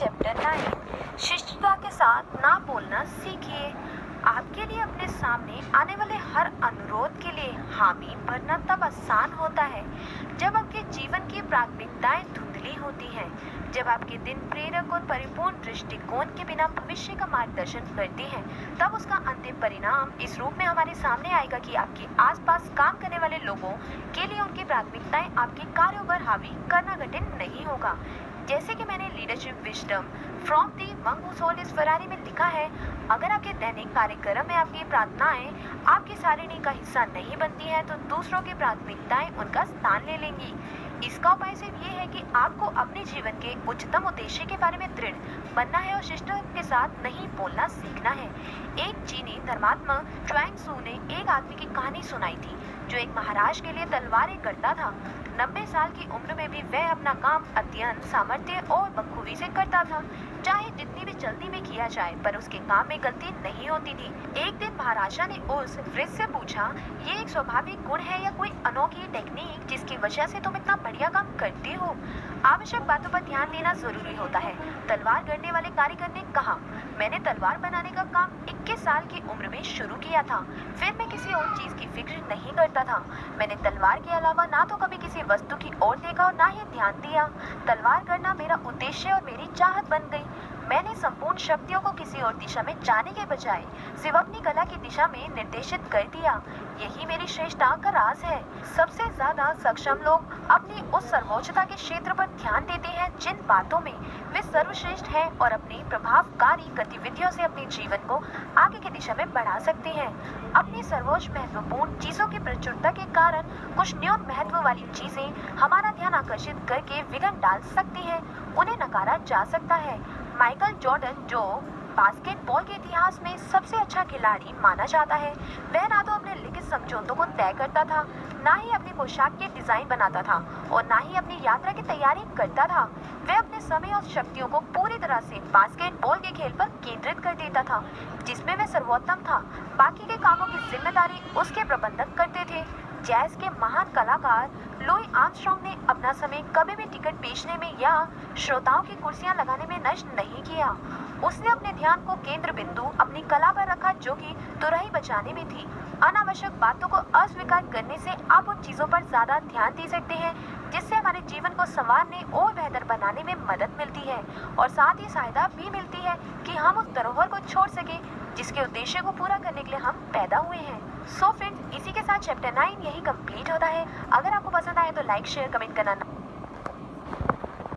Chapter 9 शिष्टता के साथ ना बोलना सीखिए। आपके लिए अपने सामने आने वाले हर अनुरोध के लिए हामी भरना तब आसान होता है जब आपके जीवन की प्राथमिकताएं धुंधली होती हैं, जब आपके दिन प्रेरक और परिपूर्ण दृष्टिकोण के बिना भविष्य का मार्गदर्शन करती हैं। तब उसका अंतिम परिणाम इस रूप में हमारे सामने आएगा कि आपके आसपास काम करने वाले लोगों के लिए उनकी प्राथमिकताएं आपके कार्यों पर हावी करना कठिन नहीं होगा। जैसे कि मैंने leadership wisdom from the monk who sold his Ferrari में लिखा है, अगर आपके दैनिक कार्यक्रम में आपकी प्रार्थनाएं आपकी सारिणी का हिस्सा नहीं बनती हैं तो दूसरों की प्राथमिकताएं उनका स्थान ले लेंगी। इसका उपाय सिर्फ ये है कि आपको अपने जीवन के उच्चतम उद्देश्य के बारे में दृढ़ बनना है और शिष्टता के साथ नहीं बोलना सीखना है। एक चीनी धर्मात्मा च्वांग सू ने एक आदमी की कहानी सुनाई थी जो एक महाराज के लिए तलवारें करता था। 90 साल की उम्र में भी वह अपना काम अत्यंत सामर्थ्य और बखूबी से करता था, चाहे जितनी भी जल्दी में किया जाए, पर उसके काम में गलती नहीं होती थी। एक दिन महाराजा ने उस वृद्ध से पूछा, ये एक स्वाभाविक गुण है या कोई अनोखी टेक्निक जिसकी वजह से तुम इतना बढ़िया काम करते हो? आवश्यक बातों पर ध्यान देना जरूरी होता है, तलवार गढ़ने वाले कारीगर ने कहा। मैंने तलवार बनाने का काम 21 साल की उम्र में शुरू किया था। फिर मैं किसी और चीज की फिक्र नहीं करता था। मैंने तलवार के अलावा ना तो कभी किसी वस्तु की ओर देखा और ना ही ध्यान दिया। तलवार गढ़ना मेरा उद्देश्य और मेरी चाहत बन गई। मैंने संपूर्ण शक्तियों को किसी और दिशा में जाने के बजाय सिर्फ अपनी कला की दिशा में निर्देशित कर दिया। यही मेरी श्रेष्ठता का राज है। सबसे ज्यादा सक्षम लोग अपनी उस सर्वोच्चता के क्षेत्र पर ध्यान देते हैं जिन बातों में वे सर्वश्रेष्ठ हैं और अपनी प्रभावकारी गतिविधियों से अपने जीवन को आगे की दिशा में बढ़ा सकते हैं। अपनी सर्वोच्च महत्वपूर्ण चीजों की प्रचुरता के कारण कुछ न्यून महत्व वाली चीजें हमारा ध्यान आकर्षित करके विघ्न डाल सकती हैं, उन्हें नकारा जा सकता है। माइकल जॉर्डन, जो बास्केटबॉल के इतिहास में सबसे अच्छा खिलाड़ी माना जाता है, वह ना तो अपने लिखित समझौतों को तय करता था, ना ही अपनी पोशाक के डिजाइन बनाता था और ना ही अपनी यात्रा की तैयारी करता था। वह अपने समय और शक्तियों को पूरी तरह से बास्केटबॉल के खेल पर केंद्रित कर देता था, जिसमें वह सर्वोत्तम था। बाकी के कामों की जिम्मेदारी उसके प्रबंधक करते थे। जैज के महान कलाकार लुई आर्मस्ट्रॉन्ग ने अपना समय कभी भी टिकट बेचने में या श्रोताओं की कुर्सियां लगाने में नष्ट नहीं किया। उसने अपने ध्यान को केंद्र बिंदु अपनी कला पर रखा, जो कि तुरही बजाने में थी। अनावश्यक बातों को अस्वीकार करने से आप उन चीजों पर ज्यादा ध्यान दे सकते हैं जिससे हमारे जीवन को संवारने और बेहतर बनाने में मदद मिलती है, और साथ ही सहायता भी मिलती है कि हम उस धरोहर को छोड़ सके जिसके उद्देश्य को पूरा करने के लिए हम पैदा हुए हैं। सो फ्रेंड्स, इसी के साथ चैप्टर 9 यही कंप्लीट होता है। अगर आपको पसंद आए तो लाइक, शेयर, कमेंट करना